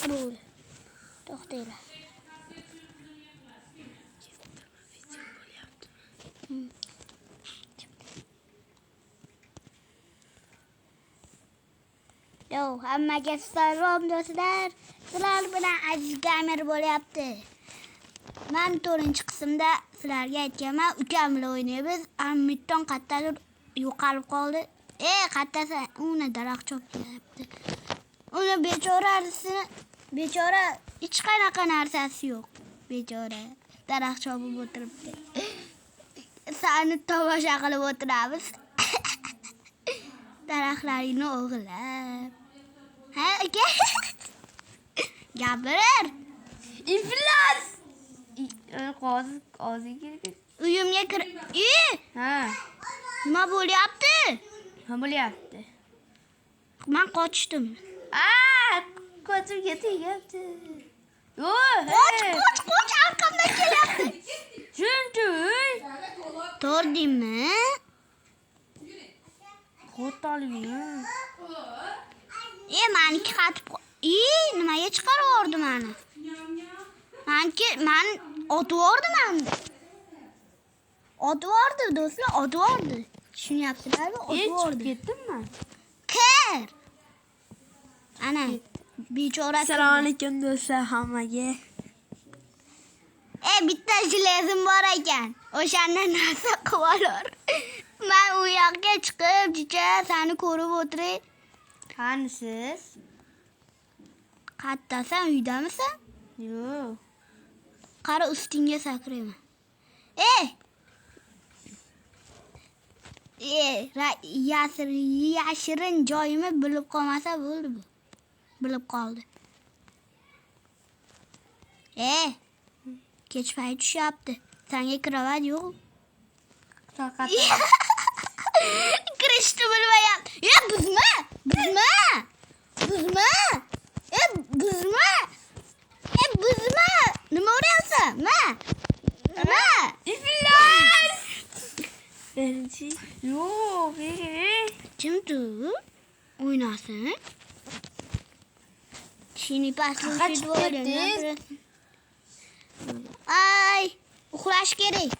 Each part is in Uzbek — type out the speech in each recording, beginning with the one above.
Bo'ldi. To'xtanglar. Yo, hammaga salom do'stlar. Sizlar bilan Aziz Gamer bo'lyapti. Men 4-qismda sizlarga aytganman, ukam bilan o'ynaymiz. Ammitton qattadir yo'qolib qoldi. Qattasa, uni daraxt chopyapti. Uni bechora hech qanaqa narsasi yo'q. Bechora daraxt chopib o'tiribdi. Sani tomosha qilib o'tiramiz. Daraxtlaringni o'g'irlab. Ha, aka? Gapir. İflas. Qozi kirdi. Uyimga kir. Ha. Nima bo'lyapti? Nima bo'lyapti? Men qochdim. Ko'zimga tegyapti. Qoch, arqamdan kelyapti. Shunday. To'rdingmi? Qo'talmi? Meniki qatib nimaga chiqarib yubordi meni? Men otvordi meni. Otvordi do'stlar, otvordi. Tushunyapsizlarmi? Otvordi. Ketdimmi? Kir. Ana bechora. Assalomu alaykum do'stlar hammaga. Bitta jilezim bor ekan. O'shandan narsa qilib olar. Men u yoqqa chiqib, jicha seni ko'rib o'tiray. Qanisiz? Qattasan, uydamisan? Yo'q. Qara ustingga sakrayman. Yashirin joyimni bilib qolmasa bo'ldi bu. Bilib qoldi. Kech payt tushyapti. Senga krovat yo'q? Kirishni bilmayapti. Buzma! Nima uryapsan? Nima? İflas. Birinchi. Yo'q. Kimdi? O'ynasin. Shini pastga Ay, uxlash kerak.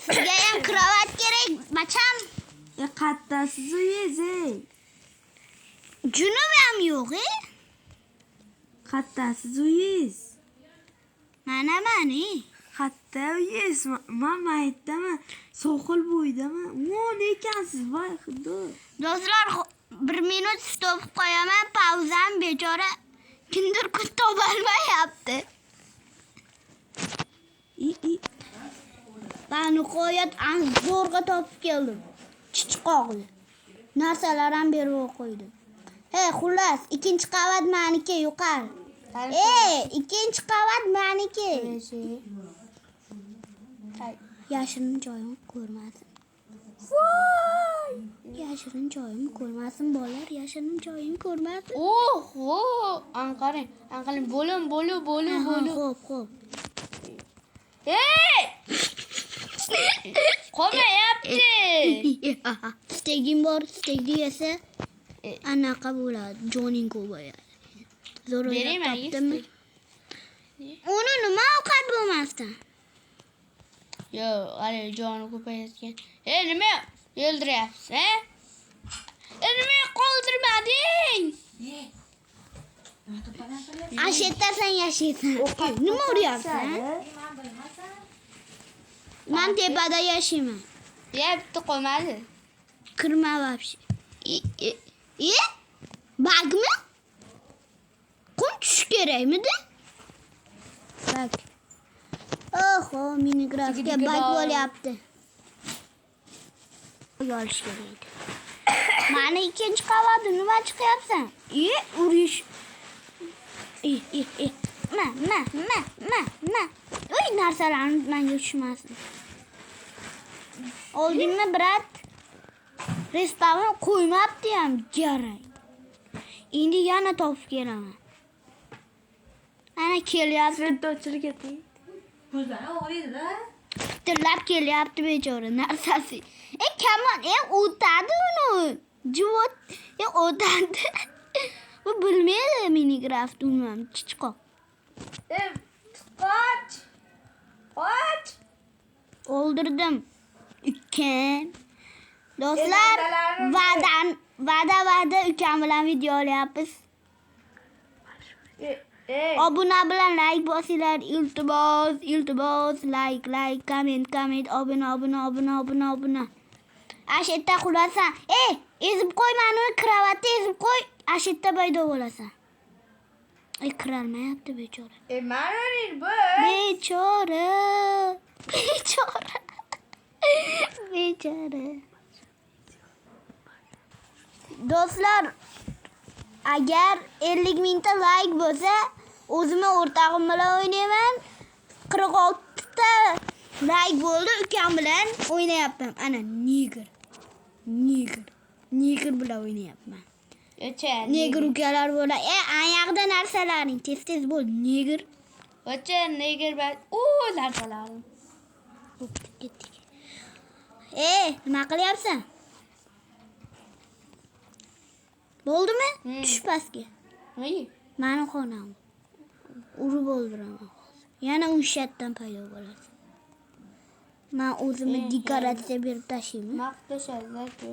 Sizga ham krovat kerak, macham. Qattasiz uyingiz. Junim ham yo'q, Qattasiz uyingiz. Mana mani. Qatta uyingiz. Men aytdaman, sohil bo'yidaman. Ne ekansiz, voy xudo. Do'stlar, 1 minut stop qo'yaman, pauzam bechora kimdir kun topolmayapti. Bani qo'yat, zo'rg'a topib keldim. Chichqoqli. Narsalar ham berib qo'ydim. Xullas, 2-qavat meniki yuqori. 2-qavat meniki. Yashirin joyim ko'rmasin. Voy! Yashirin joyim ko'rmasin, bolalar, yashirin joyim ko'rmasin. Oho! Anqaring, bo'lim. Xo'p. Qolmayapti. Stegim bor, stegni yesa anaqa bo'ladi, joning ko'payadi. Zo'rg'a topdimmi? Uni nima ovqat bo'lmasdan? Yo'q, hali joni ko'payotgan. Nima o'ldiryapsiz, nima qoldirmading? Ashetasan, yashaysan. Nima uryapsan? Men tepada yashayman. Bitta qolmadi. Kirma вообще. Bagmi? Qum tush kerakmidi? Bak. Oho, Minecraftga bag bo'lyapti. Yo'lish kerak. Mani 2-qavatda nima chiqyapsan? Urish. Uy, narsalarni menga tushmasin. Oldingmi, brat? Respawn qo'ymabdi ham, jarang. Endi yana topib kelaman. Ana kelyapti. Do'chirga teng. Ko'zlari og'riydi-da. Pitirlab kelyapti bechora narsasi. Kamon, o'tadi uni. Juvot, o'tadi. Bu bilmaydi Minecraft bilmem chichqoq. Qoch. Qoch. O'ldirdim. Ukam. Do'stlar, va'da ukam bilan video olyapmiz. Obuna bilan like bosinglar, iltimos, like, comment, obuna. Ashetta qulasan. Ezib qo'y, meni kravatda ezib qo'y. Ashetta baydo bo'lasan. Kirolmayapti bechora. Ma'noning bu. Bechora. Do'stlar, agar 50 mingta like bo'lsa, o'zimni o'rtog'im bilan o'ynayman. 46 ta like bo'ldi, ukam bilan o'ynayapman. Ana Niger bilan o'ynayapman. Niger ukalar bo'lar. Ayaqda narsalaring tez bo'l, Niger. Niger bas. Narsalarim. Ketdik. Nima qilyapsan? Bo'ldimi? Tush pastga. Meni xonam. Urib o'ldiraman. Yana unshatdan paydo bo'ladi. Men o'zimni dekoratsiya berib tashlayman. Maqtashadi-ku.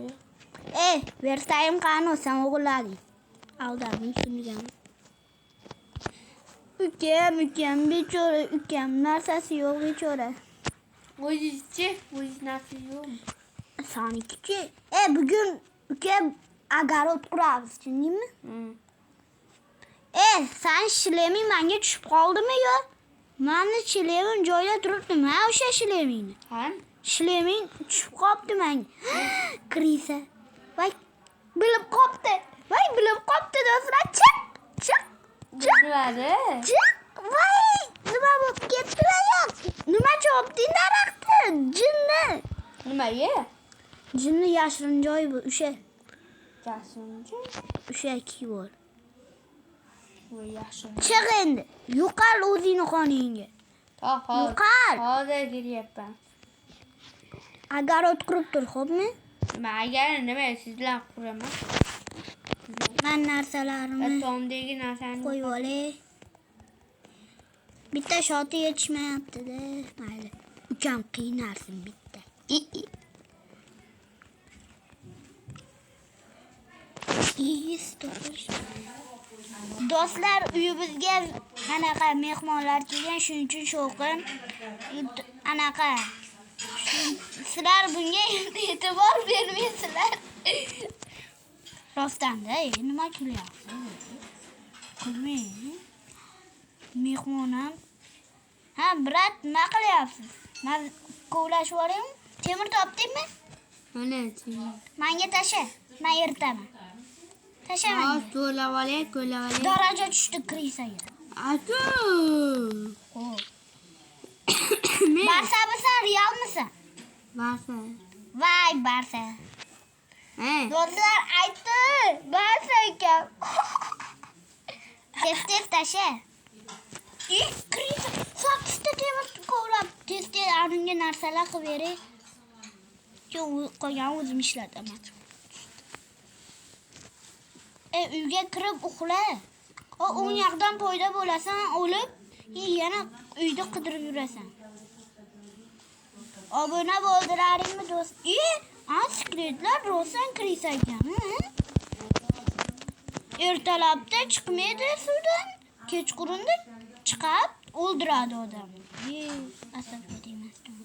Versayim qani, sen o'g'illading. Aldadim, tushungan. Ukam, bechora, ukam narsasi yo'q bechora. O'zingchi, o'z narsa yo'q. Sanikichi. Bugun ukam agarot quramiz, tushundingmi? Sen shleming menga tushib qoldimi yo? Meni shlemim joyida turibdi. Men o'sha shlemingni. Shleming tushib qopti menga. Krisa. Voy, bilib qopti do'stlar. Chiq. Voy, nima bo'lib ketdi ayol? Nima chopding daraxtni? Jinni. Nimaga? Jinni yashirin joyi bu, o'sha. Yashirin? O'sha kiyvor. Voy yashirin. Chiq endi. Yo'qol o'zingni xonangga. Yo'qol. Hozir kiryapman. Agarot qurib tur, xo'pmi? Nima siz bilan quraman? Men narsalarimni tomdagi narsani qo'yib olay. Bitta shoti yetishmayapti-da. Mayli. Ukam qiynarsin bitta. Do'stlar, uyimizga anaqa mehmonlar kelgan, shuning uchun shovqin. Anaqa. Sizlar bunga e'tibor bermaysizlar. Rostdan-da, nima kulyapsiz? Kulmang. Mehmonam. Brat, nima qilyapsiz? Men kovlashib yuboraymi? Temir topdingmi? Mana, menga tasha. Men ertaman. Tasha menga. To'lab olay. Daraja tushdi krisaga. Barsa misan, Real misan? Voy, Barsa. Do'stlar aytdi, Barsa ekan. Tez tasha. Krisa, sakkizta temir kovlab, tez anunga narsalar qilib beray. Qolgan o'zim ishlataman. Uyga kirib uxla. O'ng yoqdan paydo bo'lasan, o'lib, yana uyda qidirib yurasan. Obuna bo'ldilaringmi do'st? Sekretlar rosan Krisa ekan. Ertalabda chiqmaydi suvdan, kechqurunda chiqib o'ldiradi odamni. Asabga demasdim.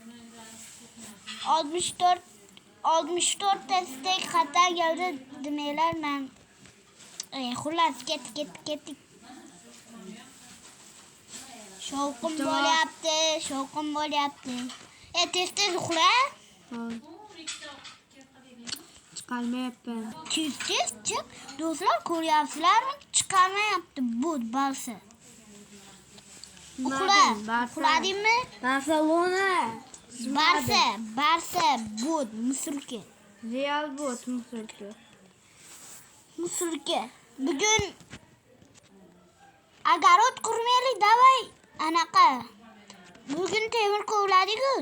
64 ta stek xatar keldi demanglar, men xullas ketdik. Shovqin bo'lyapti. Tez uxla. Chiqolmayapman. Tez chiq. Do'stlar, ko'ryapsizlarmi? Chiqolmayapti bu balsa. Uxladingmi? Barselona. Barsa bot Musulka. Real bot Musulka. Bugun agarot qurmaylik, davay. Anaqa. Bugun temir kovladik-ku.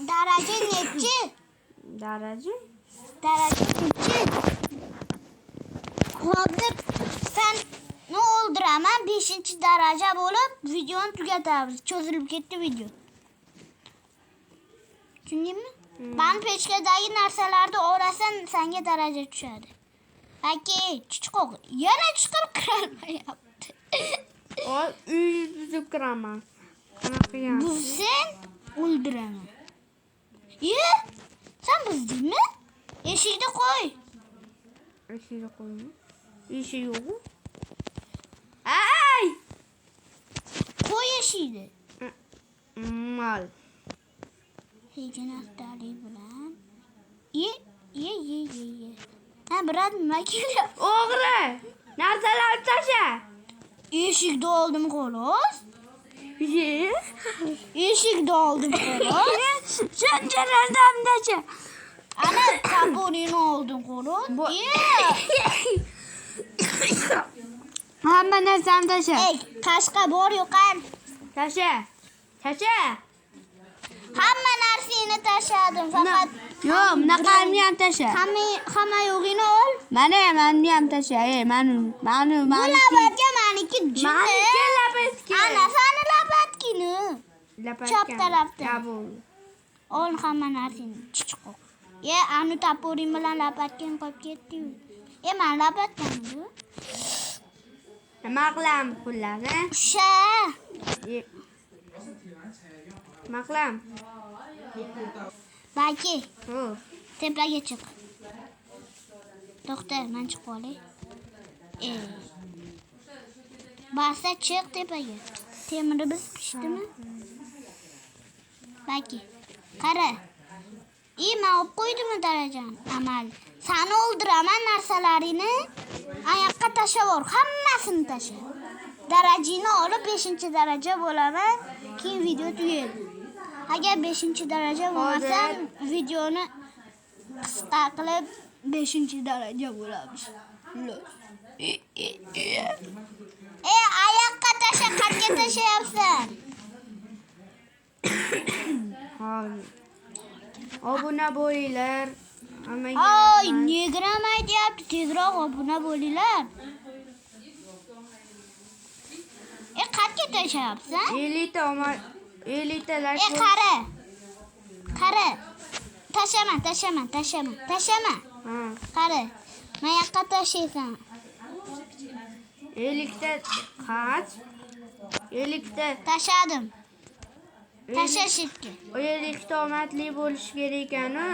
Daraja nechi? Daraja? Daraja nechi? Hozir seni o'ldiraman 5-daraja bo'lib videoni tugatamiz. Cho'zilib ketdi video. Tushundingmi? Ben pechkadagi narsalarni o'rasan senga daraja tushadi. Aka, chiqoq. Yana chiqib kirolmayapti. O uy buzib kiraman. Qanaqa qilgan? Bu sen o'ldiraman. Ye? Sen buzdingmi? Eshikni qo'y. Eshikni qo'ymi? Eshik yo'q. Ay! Qo'y eshikni. Mal. Hechini aftali bilan. Ye. Ha, birat nima kelyapti? O'g'ri! Narsalarni tasha. Eshikni oldim xolos. Ye. Eshikni oldim xolos. Shanjalardan tasha. Ana taburini oldim xolos. Hamma narsani tasha. Ey, qashqa bor yo'qan. Tasha. Tasha. Hamma narsani tashladim faqat. Yo'q, bunaqani ham tasha. Hamma yo'g'ini ol. Mana meni ham tasha. Mani. Bu labatga meniki jinni. Meniki lapatki. Ana sani labatkini. Chap tarafda. Qabul. Ol hamma narsani. Chiqoq. Anu tapurim bilan lapatgan qo'yib ketdi-yu. Men lapatganmi? Nima qilam pullarni? Sha. Nima qilam? Baki, Xo'p. tepaga chiq. To'xta, men chiqib olay. Basa chiq tepaga. Temirimiz pishdimi? Baki, qara. Men olib qo'ydimmi darajani? Amal. Seni o'ldiraman narsalarini. Oyoqqa tashlab, hammasini tasha. Darajani olib 5-daraja bo'laman. Keyin video tugaydi. Agar 5-daraja bo'lmasam, videoni qisqa qilib 5-daraja bo'lamiz. Oyoqqa tasha, qayerga tashlayapsan? Hozir. Obuna bo'linglar. Oy, negram aytyapti, tezroq obuna bo'linglar. Qayerga tashlayapsan? 50 ta like. Qara. Tashama. Ha. Qara. Qayoqqa tashlaysan? 50 ta qach. 50 ta. Tashladim. Tashashibdi. O 50 ta omadli bo'lishi kerak ekan-ku.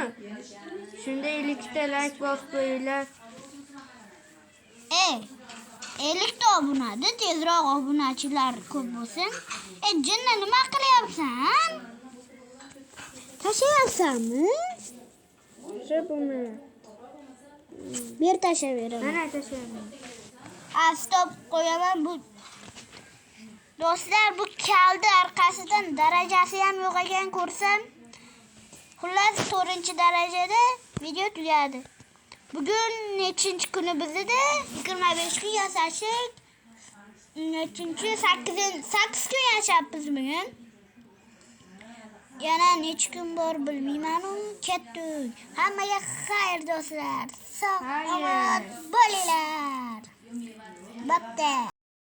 Shunda 50 ta like bosib qo'yinglar. 50 ta obunadi, tezroq obunachilar ko'p bo'lsin. Jinni nima qilyapsan? Tashlayapsanmi? Shu bo'lmaydi. Ber tashlayveraman. Mana tashladim. Stop qo'yaman bu. Do'stlar, bu kaldi orqasidan darajasi ham yo'q ekan ko'rsam. Xullas 4-darajada video tugadi. Bugun nechinchi kuni bizda? 25 kun yasashik. Nechinchi 8 kun yashayapmiz bugun. Yana necha kun bor bilmayman-u, ketdik. Hammaga xayr do'stlar. Sog' omon bo'linglar. Bo'pti.